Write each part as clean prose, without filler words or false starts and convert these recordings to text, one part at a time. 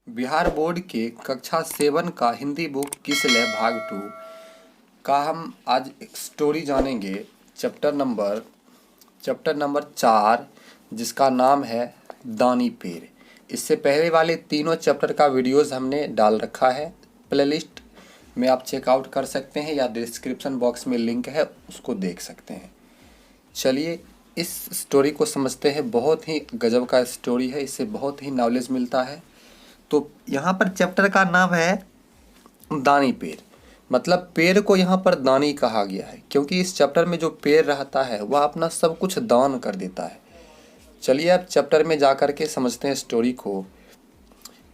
Bihar board के कक्षा 7 का हिंदी बुक किसलय भाग 2 का हम आज एक स्टोरी जानेंगे। चैप्टर नंबर 4, जिसका नाम है दानी पेड़। इससे पहले वाले तीनों चैप्टर का वीडियोस हमने डाल रखा है, प्लेलिस्ट में आप चेकआउट कर सकते हैं या डिस्क्रिप्शन बॉक्स में लिंक है, उसको देख सकते हैं। चलिए इस स्टोरी को समझते हैं। बहुत ही गजब का स्टोरी है, इससे बहुत ही नॉलेज मिलता है। तो यहाँ पर चैप्टर का नाम है दानी पेड़, मतलब पेड़ को यहाँ पर दानी कहा गया है क्योंकि इस चैप्टर में जो पेड़ रहता है वह अपना सब कुछ दान कर देता है। चलिए अब चैप्टर में जाकर के समझते हैं स्टोरी को।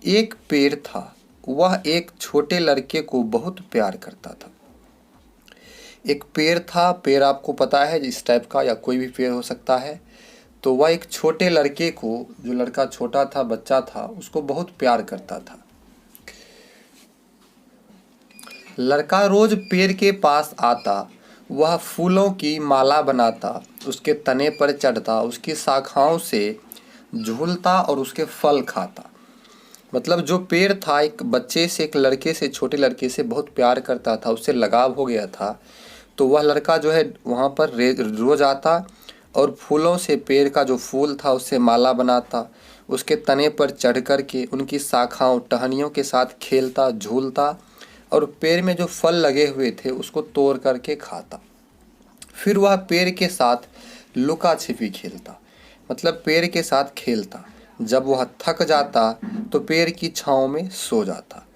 एक पेड़ था, वह एक छोटे लड़के को बहुत प्यार करता था। एक पेड़ था, पेड़ आपको पता है इस टाइप का या कोई भी पेड़ हो सकता है। तो वह एक छोटे लड़के को, जो लड़का छोटा था, बच्चा था, उसको बहुत प्यार करता था। लड़का रोज पेड़ के पास आता, वह फूलों की माला बनाता, उसके तने पर चढ़ता, उसकी शाखाओं से झूलता और उसके फल खाता। मतलब जो पेड़ था एक बच्चे से, एक लड़के से, छोटे लड़के से बहुत प्यार करता था, उससे लगाव हो गया था। तो वह लड़का जो है वहाँ पर रोज आता और फूलों से, पेड़ का जो फूल था उससे माला बनाता, उसके तने पर चढ़ कर के उनकी शाखाओं, टहनियों के साथ खेलता, झूलता और पेड़ में जो फल लगे हुए थे उसको तोड़ करके खाता। फिर वह पेड़ के साथ लुका छिपी खेलता, मतलब पेड़ के साथ खेलता। जब वह थक जाता तो पेड़ की छाँव में सो जाता।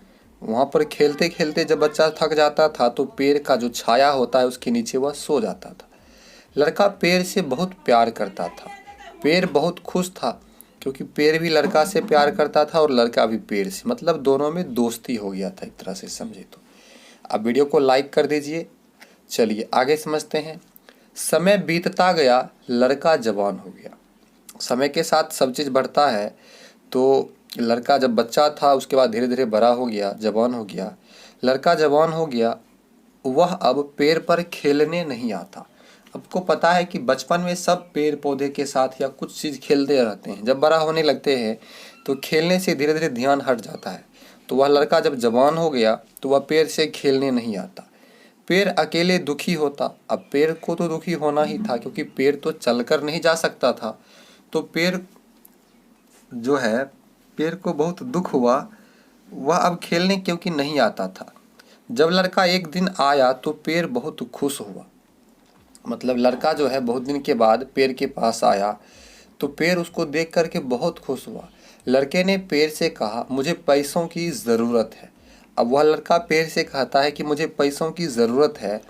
वहाँ पर खेलते खेलते जब बच्चा थक जाता था तो पेड़ का जो छाया होता है उसके नीचे वह सो जाता था। लड़का पेड़ से बहुत प्यार करता था। पेड़ बहुत खुश था क्योंकि पेड़ भी लड़का से प्यार करता था और लड़का भी पेड़ से, मतलब दोनों में दोस्ती हो गया था एक तरह से समझे तो। अब वीडियो को लाइक कर दीजिए। चलिए आगे समझते हैं। समय बीतता गया, लड़का जवान हो गया। समय के साथ सब चीज़ बढ़ता है। तो लड़का जब बच्चा था उसके बाद धीरे धीरे बड़ा हो गया, जवान हो गया। लड़का जवान हो गया, वह अब पेड़ पर खेलने नहीं आता। आपको पता है कि बचपन में सब पेड़ पौधे के साथ या कुछ चीज़ खेलते रहते हैं, जब बड़ा होने लगते हैं तो खेलने से धीरे धीरे ध्यान हट जाता है। तो वह लड़का जब जवान हो गया तो वह पेड़ से खेलने नहीं आता। पेड़ अकेले दुखी होता। अब पेड़ को तो दुखी होना ही था क्योंकि पेड़ तो चलकर नहीं जा सकता था। तो पेड़ जो है, पेड़ को बहुत दुख हुआ, वह अब खेलने क्योंकि नहीं आता था। जब लड़का एक दिन आया तो पेड़ बहुत खुश हुआ। मतलब लड़का जो है बहुत दिन के बाद पेड़ के पास आया तो पेड़ उसको देख करके बहुत खुश हुआ। लड़के ने पेड़ से कहा, मुझे पैसों की ज़रूरत है। अब वह लड़का पेड़ से कहता है कि मुझे पैसों की ज़रूरत है,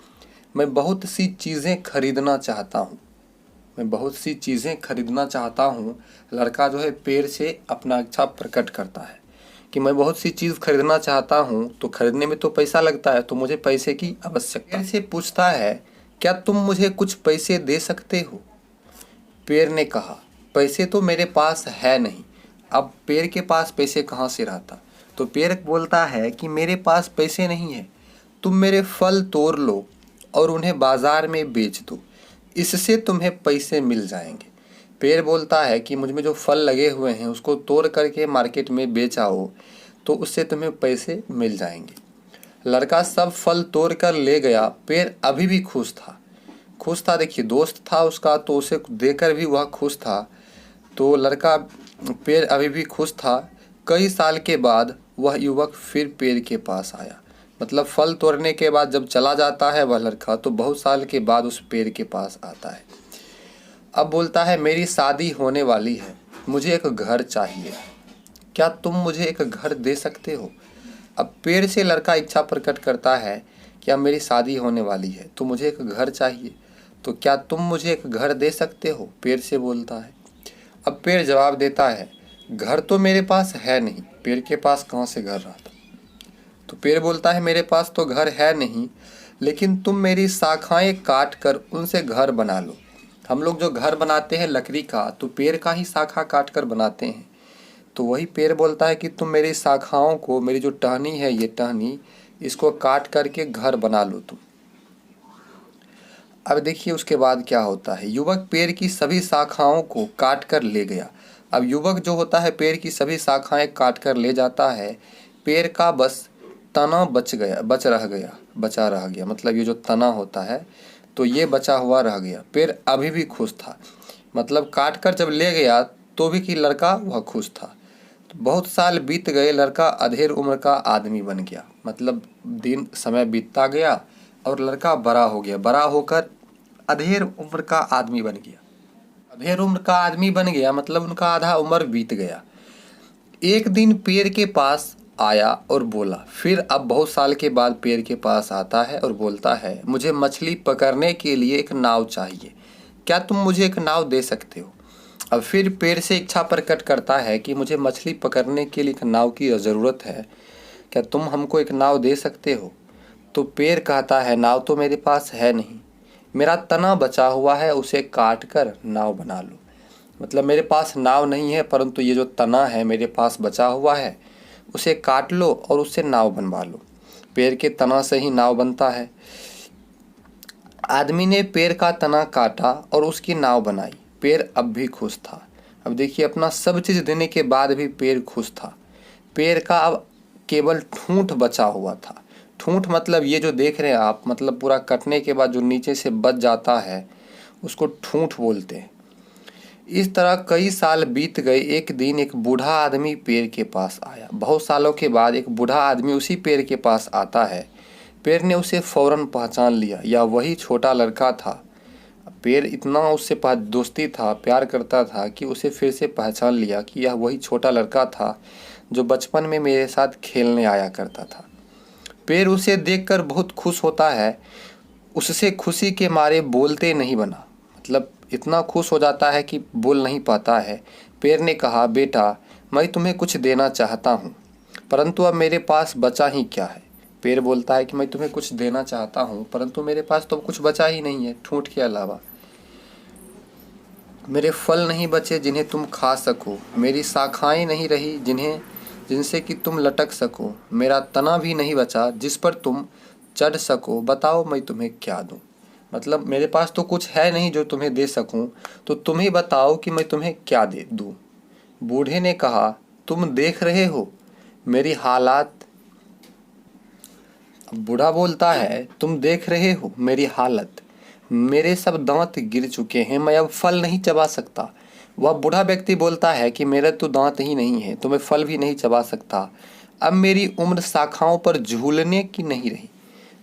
मैं बहुत सी चीज़ें खरीदना चाहता हूँ। मैं बहुत सी चीज़ें खरीदना चाहता हूँ। लड़का जो है पेड़ से अपना इच्छा प्रकट करता है कि मैं बहुत सी चीज़ खरीदना चाहता हूँ, तो खरीदने में तो पैसा लगता है, तो मुझे पैसे की आवश्यकता। पेड़ से पूछता है, क्या तुम मुझे कुछ पैसे दे सकते हो? पेड़ ने कहा, पैसे तो मेरे पास है नहीं। अब पेड़ के पास पैसे कहाँ से रहता? तो पेड़ बोलता है कि मेरे पास पैसे नहीं है, तुम मेरे फल तोड़ लो और उन्हें बाजार में बेच दो, इससे तुम्हें पैसे मिल जाएंगे। पेड़ बोलता है कि मुझ में जो फल लगे हुए हैं उसको तोड़ करके मार्केट में बेच आओ, तो उससे तुम्हें पैसे मिल जाएंगे। लड़का सब फल तोड़ कर ले गया। पेड़ अभी भी खुश था। देखिए दोस्त था उसका, तो उसे देकर भी वह खुश था। तो लड़का, पेड़ अभी भी खुश था। कई साल के बाद वह युवक फिर पेड़ के पास आया। मतलब फल तोड़ने के बाद जब चला जाता है वह लड़का, तो बहुत साल के बाद उस पेड़ के पास आता है। अब बोलता है, मेरी शादी होने वाली है, मुझे एक घर चाहिए, क्या तुम मुझे एक घर दे सकते हो? अब पेड़ से लड़का इच्छा प्रकट करता है, क्या मेरी शादी होने वाली है तो मुझे एक घर चाहिए, तो क्या तुम मुझे एक घर दे सकते हो? पेड़ से बोलता है। अब पेड़ जवाब देता है, घर तो मेरे पास है नहीं। पेड़ के पास कहाँ से घर रहा था? तो पेड़ बोलता है, मेरे पास तो घर है नहीं, लेकिन तुम मेरी शाखाएं काट कर उनसे घर बना लो। हम लोग जो घर बनाते हैं लकड़ी का, तो पेड़ का ही शाखा काट कर बनाते हैं। तो वही पेड़ बोलता है कि तुम मेरी शाखाओं को, मेरी जो टहनी है, ये टहनी, इसको काट करके घर बना लो तुम। अब देखिए उसके बाद क्या होता है। युवक पेड़ की सभी शाखाओं को काट कर ले गया। अब युवक जो होता है पेड़ की सभी शाखाएं काट कर ले जाता है। पेड़ का बस तना बचा रह गया। मतलब ये जो तना होता है तो ये बचा हुआ रह गया। पेड़ अभी भी खुश था। मतलब काट कर जब ले गया तो भी कि लड़का वह खुश था। तो बहुत साल बीत गए, लड़का अधेड़ उम्र का आदमी बन गया। मतलब दिन समय बीतता गया और लड़का बड़ा हो गया। बड़ा होकर अधेड़ उम्र का आदमी बन गया। अधेड़ उम्र का आदमी बन गया मतलब उनका आधा उम्र बीत गया। एक दिन पेड़ के पास आया और बोला। फिर अब बहुत साल के बाद पेड़ के पास आता है और बोलता है, मुझे मछली पकड़ने के लिए एक नाव चाहिए, क्या तुम मुझे एक नाव दे सकते हो? अब फिर पेड़ से इच्छा प्रकट करता है कि मुझे मछली पकड़ने के लिए एक नाव की ज़रूरत है, क्या तुम हमको एक नाव दे सकते हो? तो पेड़ कहता है, नाव तो मेरे पास है नहीं, मेरा तना बचा हुआ है, उसे काट कर नाव बना लो। मतलब मेरे पास नाव नहीं है, परंतु ये जो तना है मेरे पास बचा हुआ है, उसे काट लो और उससे नाव बनवा लो। पेड़ के तना से ही नाव बनता है। आदमी ने पेड़ का तना काटा और उसकी नाव बनाई। पेड़ अब भी खुश था। अब देखिए, अपना सब चीज़ देने के बाद भी पेड़ खुश था। पेड़ का अब केवल ठूंठ बचा हुआ था। ठूंठ मतलब ये जो देख रहे हैं आप, मतलब पूरा कटने के बाद जो नीचे से बच जाता है उसको ठूंठ बोलते हैं। इस तरह कई साल बीत गए। एक दिन एक बूढ़ा आदमी पेड़ के पास आया। बहुत सालों के बाद एक बूढ़ा आदमी उसी पेड़ के पास आता है। पेड़ ने उसे फौरन पहचान लिया, यह वही छोटा लड़का था। पेड़ इतना उससे दोस्ती था, प्यार करता था कि उसे फिर से पहचान लिया कि यह वही छोटा लड़का था जो बचपन में मेरे साथ खेलने आया करता था। पेड़ उसे देखकर बहुत खुश होता है। उससे खुशी के मारे बोलते नहीं बना। मतलब इतना खुश हो जाता है कि बोल नहीं पाता है। पेड़ ने कहा, बेटा मैं तुम्हें कुछ देना चाहता हूँ, परंतु अब मेरे पास बचा ही क्या है। पेड़ बोलता है कि मैं तुम्हें कुछ देना चाहता हूँ, परंतु मेरे पास तो कुछ बचा ही नहीं है ठूंठ के अलावा। मेरे फल नहीं बचे जिन्हें तुम खा सको, मेरी शाखाएं नहीं रही जिनसे कि तुम लटक सको, मेरा तना भी नहीं बचा जिस पर तुम चढ़ सको। बताओ मैं तुम्हें क्या दूं? मतलब मेरे पास तो कुछ है नहीं जो तुम्हें दे सकूं, तो तुम ही बताओ कि मैं तुम्हें क्या दे दूं। बूढ़े ने कहा, तुम देख रहे हो मेरी हालात। बूढ़ा बोलता है, तुम देख रहे हो मेरी हालत, मेरे सब दांत गिर चुके हैं, मैं अब फल नहीं चबा सकता। वह बूढ़ा व्यक्ति बोलता है कि मेरे तो दांत ही नहीं है, तो मैं फल भी नहीं चबा सकता। अब मेरी उम्र शाखाओं पर झूलने की नहीं रही।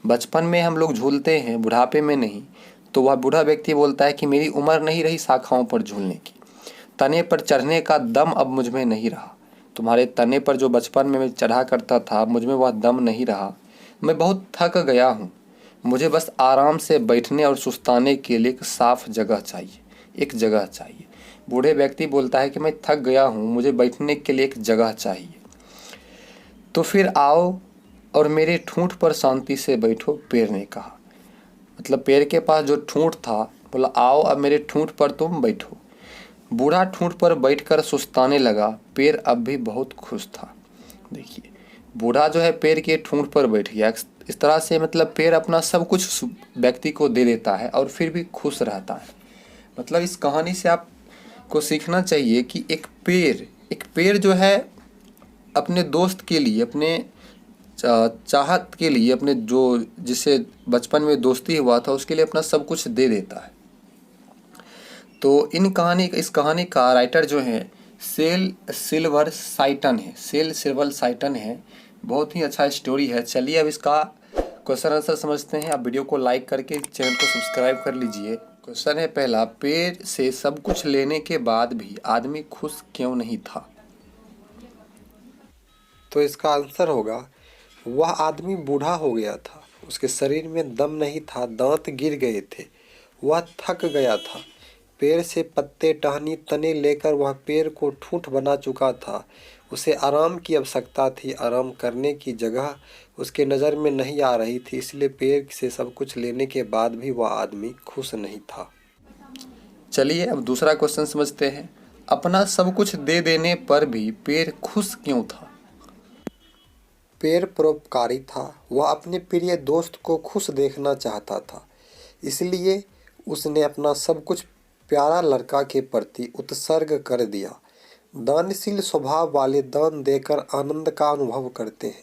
बचपन में हम लोग झूलते हैं, बुढ़ापे में नहीं। तो वह बूढ़ा व्यक्ति बोलता है कि मेरी उम्र नहीं रही शाखाओं पर झूलने की, तने पर चढ़ने का दम अब मुझ में नहीं रहा। तुम्हारे तने पर जो बचपन में मैं चढ़ा करता था, मुझ में वह दम नहीं रहा। मैं बहुत थक गया हूँ, मुझे बस आराम से बैठने और सुस्ताने के लिए एक साफ जगह चाहिए, एक जगह चाहिए। बूढ़े व्यक्ति बोलता है कि मैं थक गया हूँ, मुझे बैठने के लिए एक जगह चाहिए। तो फिर आओ और मेरे ठूंठ पर शांति से बैठो, पेड़ ने कहा। मतलब पेड़ के पास जो ठूंठ था, बोला आओ अब मेरे ठूंठ पर तुम बैठो। बूढ़ा ठूंठ पर बैठकर सुस्ताने लगा। पेड़ अब भी बहुत खुश था। देखिए, बूढ़ा जो है पेड़ के ठूंठ पर बैठ गया। इस तरह से मतलब पेड़ अपना सब कुछ व्यक्ति को दे देता है और फिर भी खुश रहता है। मतलब इस कहानी से आपको सीखना चाहिए कि एक पेड़ जो है अपने दोस्त के लिए, अपने चाहत के लिए, अपने जो जिससे बचपन में दोस्ती हुआ था उसके लिए अपना सब कुछ दे देता है। तो इस कहानी का राइटर जो है सेल सिल्वर साइटन है। बहुत ही अच्छा स्टोरी है। चलिए अब इसका क्वेश्चन आंसर समझते हैं। आप वीडियो को लाइक करके चैनल को सब्सक्राइब कर लीजिए। क्वेश्चन है पहला, पेड़ से सब कुछ लेने के बाद भी आदमी खुश क्यों नहीं था? तो इसका आंसर होगा, वह आदमी बूढ़ा हो गया था, उसके शरीर में दम नहीं था, दांत गिर गए थे, वह थक गया था। पेड़ से पत्ते, टहनी, तने लेकर वह पेड़ को ठूंठ बना चुका था। उसे आराम की आवश्यकता थी, आराम करने की जगह उसके नज़र में नहीं आ रही थी, इसलिए पेड़ से सब कुछ लेने के बाद भी वह आदमी खुश नहीं था। चलिए अब दूसरा क्वेश्चन समझते हैं। अपना सब कुछ दे देने पर भी पेड़ खुश क्यों था? पेड़ परोपकारी था, वह अपने प्रिय दोस्त को खुश देखना चाहता था, इसलिए उसने अपना सब कुछ प्यारा लड़का के प्रति उत्सर्ग कर दिया। दानशील स्वभाव वाले दान देकर आनंद का अनुभव करते हैं,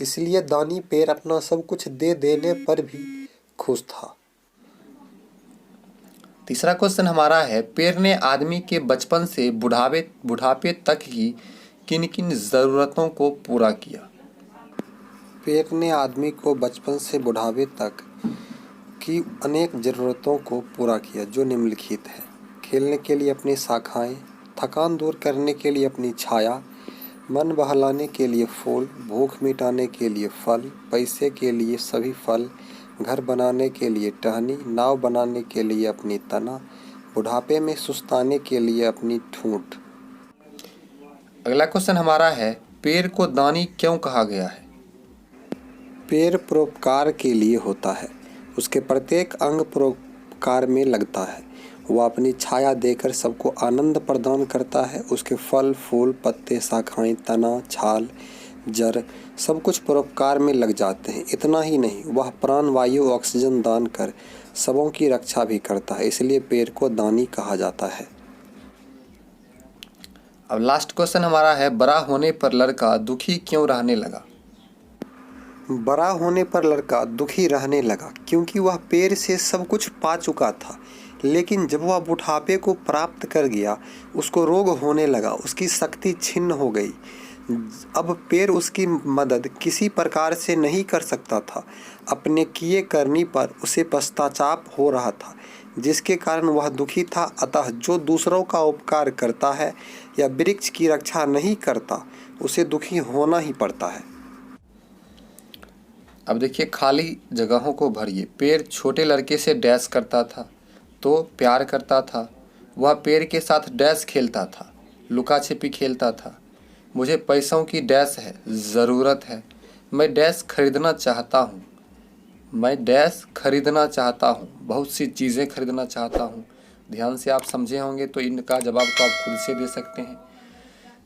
इसलिए दानी पेड़ अपना सब कुछ दे देने पर भी खुश था। तीसरा क्वेश्चन हमारा है, पेड़ ने आदमी के बचपन से बुढ़ापे तक की किन किन ज़रूरतों को पूरा किया? पेड़ ने आदमी को बचपन से बुढ़ापे तक की अनेक ज़रूरतों को पूरा किया, जो निम्नलिखित है। खेलने के लिए अपनी शाखाएं, थकान दूर करने के लिए अपनी छाया, मन बहलाने के लिए फूल, भूख मिटाने के लिए फल, पैसे के लिए सभी फल, घर बनाने के लिए टहनी, नाव बनाने के लिए अपनी तना, बुढ़ापे में सुस्ताने के लिए अपनी ठूंठ। अगला क्वेश्चन हमारा है, पेड़ को दानी क्यों कहा गया है? पेड़ परोपकार के लिए होता है, उसके प्रत्येक अंग परोपकार में लगता है। वह अपनी छाया देकर सबको आनंद प्रदान करता है। उसके फल, फूल, पत्ते, शाखाएं, तना, छाल, जड़ सब कुछ परोपकार में लग जाते हैं। इतना ही नहीं, वह प्राण वायु ऑक्सीजन दान कर सबों की रक्षा भी करता है, इसलिए पेड़ को दानी कहा जाता है। अब लास्ट क्वेश्चन हमारा है, बड़ा होने पर लड़का दुखी क्यों रहने लगा? बड़ा होने पर लड़का दुखी रहने लगा क्योंकि वह पेड़ से सब कुछ पा चुका था, लेकिन जब वह बुढ़ापे को प्राप्त कर गया, उसको रोग होने लगा, उसकी शक्ति छिन्न हो गई। अब पेड़ उसकी मदद किसी प्रकार से नहीं कर सकता था। अपने किए करनी पर उसे पश्चाताप हो रहा था, जिसके कारण वह दुखी था। अतः जो दूसरों का उपकार करता है या वृक्ष की रक्षा नहीं करता, उसे दुखी होना ही पड़ता है। अब देखिए, खाली जगहों को भरिए। पेड़ छोटे लड़के से डैश करता था तो प्यार करता था। वह पेड़ के साथ डैश खेलता था, लुका छिपी खेलता था। मुझे पैसों की डैश है, ज़रूरत है। मैं डैश खरीदना चाहता हूँ। मैं डैश खरीदना चाहता हूँ, बहुत सी चीज़ें खरीदना चाहता हूँ। ध्यान से आप समझे होंगे तो इनका जवाब तो आप खुद से दे सकते हैं।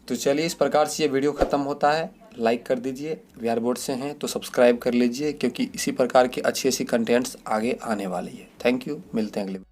तो चलिए, इस प्रकार से ये वीडियो ख़त्म होता है। लाइक कर दीजिए, वीआर बोर्ड से हैं तो सब्सक्राइब कर लीजिए, क्योंकि इसी प्रकार की अच्छी कंटेंट्स आगे आने वाली है। थैंक यू, मिलते हैं अगले।